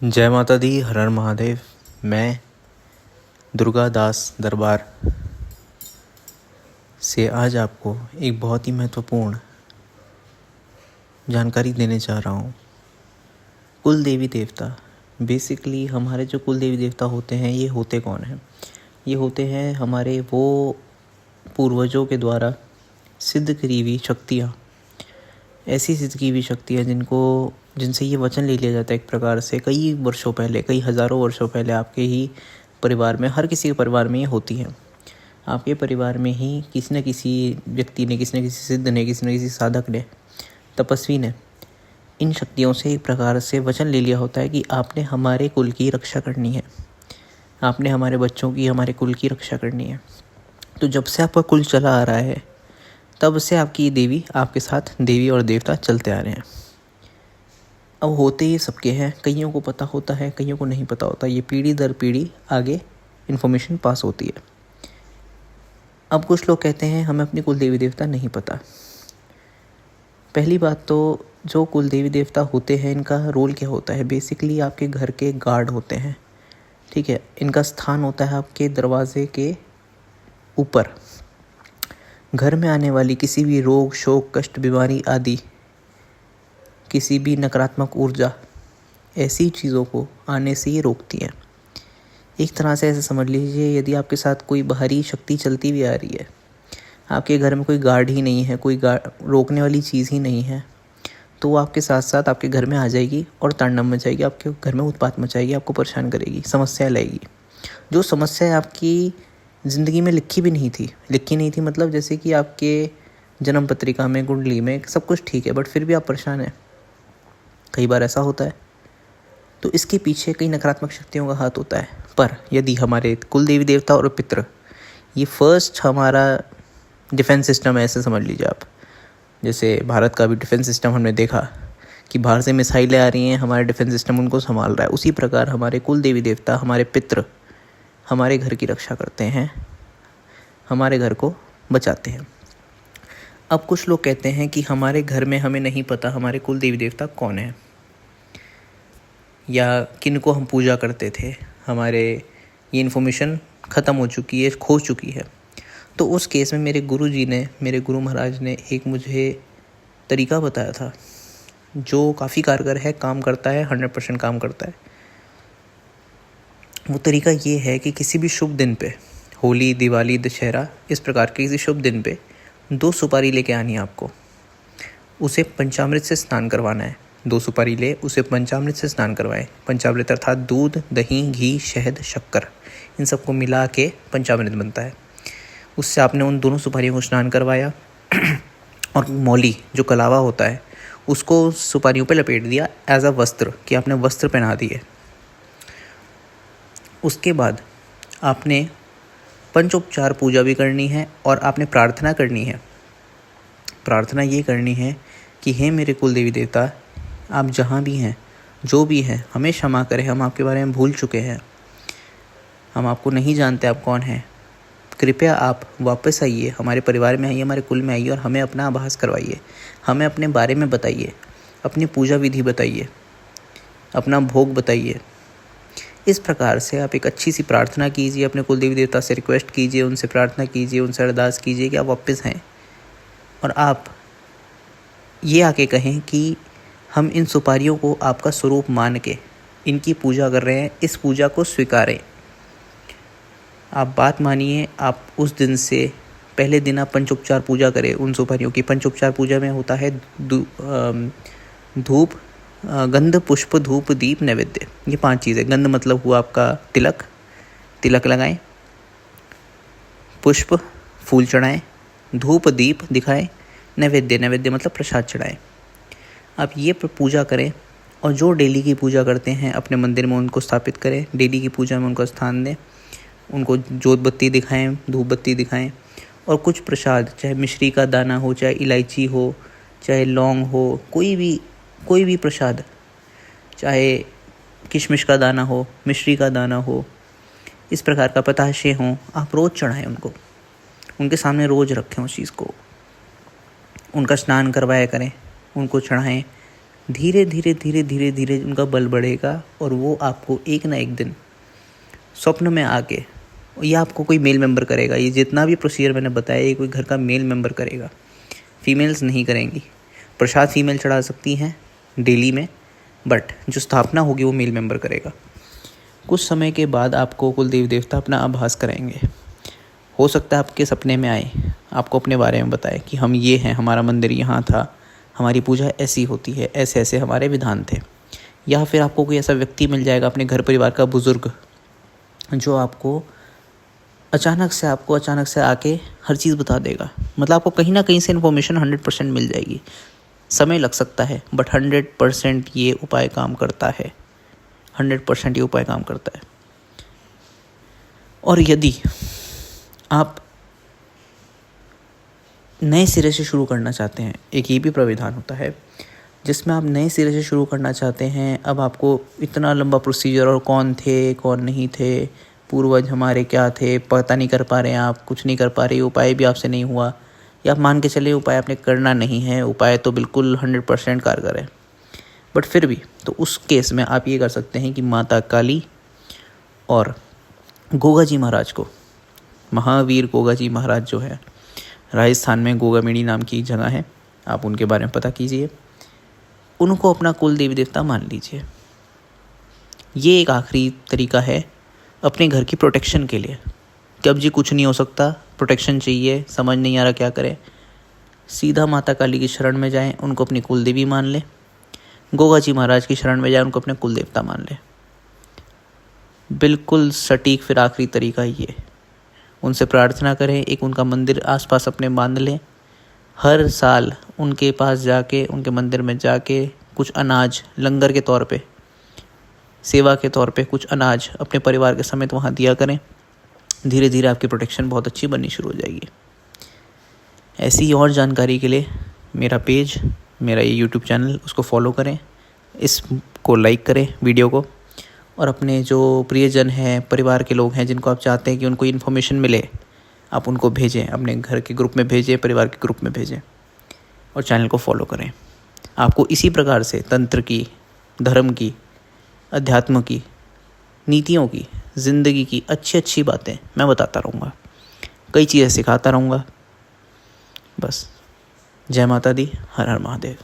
जय माता दी, हर हर महादेव। मैं दुर्गा दास दरबार से आज आपको एक बहुत ही महत्वपूर्ण जानकारी देने जा रहा हूँ। कुल देवी देवता, बेसिकली हमारे जो कुल देवी देवता होते हैं, ये होते कौन हैं? ये होते हैं हमारे वो पूर्वजों के द्वारा सिद्ध करी हुई शक्तियाँ, ऐसी सिद्ध की हुई शक्तियाँ जिनसे ये वचन ले लिया जाता है एक प्रकार से कई वर्षों पहले, कई हज़ारों वर्षों पहले आपके ही परिवार में, हर किसी के परिवार में ये होती हैं। आपके परिवार में ही किसी न किसी व्यक्ति ने, किसी न किसी सिद्ध ने, किसी न किसी साधक ने, तपस्वी ने इन शक्तियों से एक प्रकार से वचन ले लिया होता है कि आपने हमारे कुल की रक्षा करनी है, आपने हमारे बच्चों की, हमारे कुल की रक्षा करनी है। तो जब से आपका कुल चला आ रहा है, तब से आपकी देवी, आपके साथ देवी और देवता चलते आ रहे हैं। अब होते ये सबके हैं, कईयों को पता होता है, कईयों को नहीं पता होता। ये पीढ़ी दर पीढ़ी आगे इन्फॉर्मेशन पास होती है। अब कुछ लोग कहते हैं हमें अपनी कुल देवी देवता नहीं पता। पहली बात तो, जो कुल देवी देवता होते हैं, इनका रोल क्या होता है? बेसिकली आपके घर के गार्ड होते हैं, ठीक है। इनका स्थान होता है आपके दरवाजे के ऊपर। घर में आने वाली किसी भी रोग, शोक, कष्ट, बीमारी आदि, किसी भी नकारात्मक ऊर्जा, ऐसी चीज़ों को आने से ये रोकती हैं। एक तरह से ऐसे समझ लीजिए, यदि आपके साथ कोई बाहरी शक्ति चलती भी आ रही है, आपके घर में कोई गार्ड ही नहीं है, कोई रोकने वाली चीज़ ही नहीं है, तो वो आपके साथ साथ आपके घर में आ जाएगी और तांडव मचाएगी, आपके घर में उत्पात मचाएगी, आपको परेशान करेगी, समस्या लाएगी। जो समस्या आपकी ज़िंदगी में लिखी नहीं थी, मतलब जैसे कि आपके जन्म पत्रिका में, कुंडली में सब कुछ ठीक है, बट फिर भी आप परेशान हैं। कई बार ऐसा होता है। तो इसके पीछे कई नकारात्मक शक्तियों का हाथ होता है। पर यदि हमारे कुल देवी देवता और पितृ, ये फर्स्ट हमारा डिफेंस सिस्टम है, ऐसे समझ लीजिए आप। जैसे भारत का भी डिफेंस सिस्टम हमने देखा कि बाहर से मिसाइलें आ रही हैं, हमारा डिफेंस सिस्टम उनको संभाल रहा है। उसी प्रकार हमारे कुल देवी देवता, हमारे पितृ, हमारे घर की रक्षा करते हैं, हमारे घर को बचाते हैं। अब कुछ लोग कहते हैं कि हमारे घर में हमें नहीं पता हमारे कुल देवी देवता कौन है या किन को हम पूजा करते थे, हमारे ये इन्फॉर्मेशन ख़त्म हो चुकी है, खो चुकी है। तो उस केस में मेरे गुरु महाराज ने एक मुझे तरीका बताया था जो काफ़ी कारगर है, काम करता है, 100% काम करता है। वो तरीका ये है कि किसी भी शुभ दिन पे, होली, दिवाली, दशहरा, इस प्रकार के किसी शुभ दिन पे 2 सुपारी लेके आनी है आपको। उसे पंचामृत से स्नान करवाना है। 2 सुपारी ले, उसे पंचामृत से स्नान करवाएं। पंचामृत अर्थात दूध, दही, घी, शहद, शक्कर, इन सबको मिला के पंचामृत बनता है। उससे आपने उन दोनों सुपारियों को स्नान करवाया और मौली, जो कलावा होता है, उसको सुपारियों पे लपेट दिया एज अ वस्त्र, कि आपने वस्त्र पहना दिए। उसके बाद आपने पंचोपचार पूजा भी करनी है और आपने प्रार्थना करनी है। प्रार्थना ये करनी है कि हे मेरे कुल देवी देवता, आप जहाँ भी हैं, जो भी हैं, हमें क्षमा करें, हम आपके बारे में भूल चुके हैं, हम आपको नहीं जानते आप कौन हैं। कृपया आप वापस आइए, हमारे परिवार में आइए, हमारे कुल में आइए और हमें अपना आभास करवाइए, हमें अपने बारे में बताइए, अपनी पूजा विधि बताइए, अपना भोग बताइए। इस प्रकार से आप एक अच्छी सी प्रार्थना कीजिए, अपने कुल देवी देवता से रिक्वेस्ट कीजिए, उनसे प्रार्थना कीजिए, उनसे अरदास कीजिए कि आप वापस आएँ और आप ये आके कहें कि हम इन सुपारियों को आपका स्वरूप मान के इनकी पूजा कर रहे हैं, इस पूजा को स्वीकारें। आप बात मानिए, आप उस दिन से पहले दिन आप पंचोपचार पूजा करें उन सुपारियों की। पंचोपचार पूजा में होता है धूप, गंध, पुष्प, धूप, दीप, नैवेद्य, ये 5 चीज़ें। गंध मतलब हुआ आपका तिलक, तिलक लगाएं। पुष्प, फूल चढ़ाएं। धूप, दीप दिखाएं। नैवेद्य मतलब प्रसाद चढ़ाएं। आप ये पूजा करें और जो डेली की पूजा करते हैं अपने मंदिर में उनको स्थापित करें, डेली की पूजा में उनको स्थान दें, उनको जोत बत्ती दिखाएं, धूप बत्ती दिखाएं और कुछ प्रसाद, चाहे मिश्री का दाना हो, चाहे इलायची हो, चाहे लौंग हो, कोई भी प्रसाद, चाहे किशमिश का दाना हो, मिश्री का दाना हो, इस प्रकार का पताशे हों, आप रोज़ चढ़ाएं उनको, उनके सामने रोज़ रखें उस चीज़ को, उनका स्नान करवाया करें, उनको चढ़ाएं, धीरे धीरे धीरे धीरे धीरे उनका बल बढ़ेगा और वो आपको एक ना एक दिन स्वप्न में आके, ये आपको कोई मेल मेंबर करेगा। ये जितना भी प्रोसीजर मैंने बताया ये कोई घर का मेल मेंबर करेगा, फीमेल्स नहीं करेंगी। प्रसाद फीमेल चढ़ा सकती हैं डेली में, बट जो स्थापना होगी वो मेल मेंबर करेगा। कुछ समय के बाद आपको कुल देवी देवता अपना आभास कराएंगे। हो सकता है आपके सपने में आए, आपको अपने बारे में बताए कि हम ये हैं, हमारा मंदिर यहाँ था, हमारी पूजा ऐसी होती है, ऐसे ऐसे हमारे विधान थे। या फिर आपको कोई ऐसा व्यक्ति मिल जाएगा अपने घर परिवार का बुज़ुर्ग, जो आपको अचानक से आके हर चीज़ बता देगा। मतलब आपको कहीं ना कहीं से इन्फॉर्मेशन 100% मिल जाएगी। समय लग सकता है बट 100% ये उपाय काम करता है। 100% ये उपाय काम करता है। और यदि आप नए सिरे से शुरू करना चाहते हैं, एक ये भी प्राविधान होता है जिसमें आप नए सिरे से शुरू करना चाहते हैं। अब आपको इतना लंबा प्रोसीजर और कौन थे कौन नहीं थे, पूर्वज हमारे क्या थे, पता नहीं कर पा रहे हैं, आप कुछ नहीं कर पा रहे, उपाय भी आपसे नहीं हुआ, या आप मान के चले उपाय आपने करना नहीं है, उपाय तो बिल्कुल 100% कारगर है, बट फिर भी तो उस केस में आप ये कर सकते हैं कि माता काली और गोगा जी महाराज को, महावीर गोगा जी महाराज जो है राजस्थान में गोगामेड़ी नाम की जगह है, आप उनके बारे में पता कीजिए, उनको अपना कुल देवी देवता मान लीजिए। ये एक आखिरी तरीका है अपने घर की प्रोटेक्शन के लिए कि अब जी कुछ नहीं हो सकता, प्रोटेक्शन चाहिए, समझ नहीं आ रहा क्या करें, सीधा माता काली की शरण में जाएं, उनको अपनी कुल देवी मान लें। गोगा जी महाराज की शरण में जाएं, उनको अपने कुल देवता मान लें। बिल्कुल सटीक फिर आखिरी तरीका ये, उनसे प्रार्थना करें, एक उनका मंदिर आसपास अपने बांध लें। हर साल उनके पास जाके, उनके मंदिर में जाके कुछ अनाज लंगर के तौर पे, सेवा के तौर पे कुछ अनाज अपने परिवार के समेत वहाँ दिया करें। धीरे धीरे आपकी प्रोटेक्शन बहुत अच्छी बननी शुरू हो जाएगी। ऐसी और जानकारी के लिए मेरा पेज, मेरा ये यूट्यूब चैनल, उसको फॉलो करें, इसको लाइक करें वीडियो को, और अपने जो प्रियजन हैं, परिवार के लोग हैं जिनको आप चाहते हैं कि उनको इन्फॉर्मेशन मिले, आप उनको भेजें, अपने घर के ग्रुप में भेजें, परिवार के ग्रुप में भेजें, और चैनल को फॉलो करें। आपको इसी प्रकार से तंत्र की, धर्म की, अध्यात्म की, नीतियों की, ज़िंदगी की अच्छी अच्छी बातें मैं बताता रहूँगा, कई चीज़ें सिखाता रहूँगा। बस, जय माता दी, हर हर महादेव।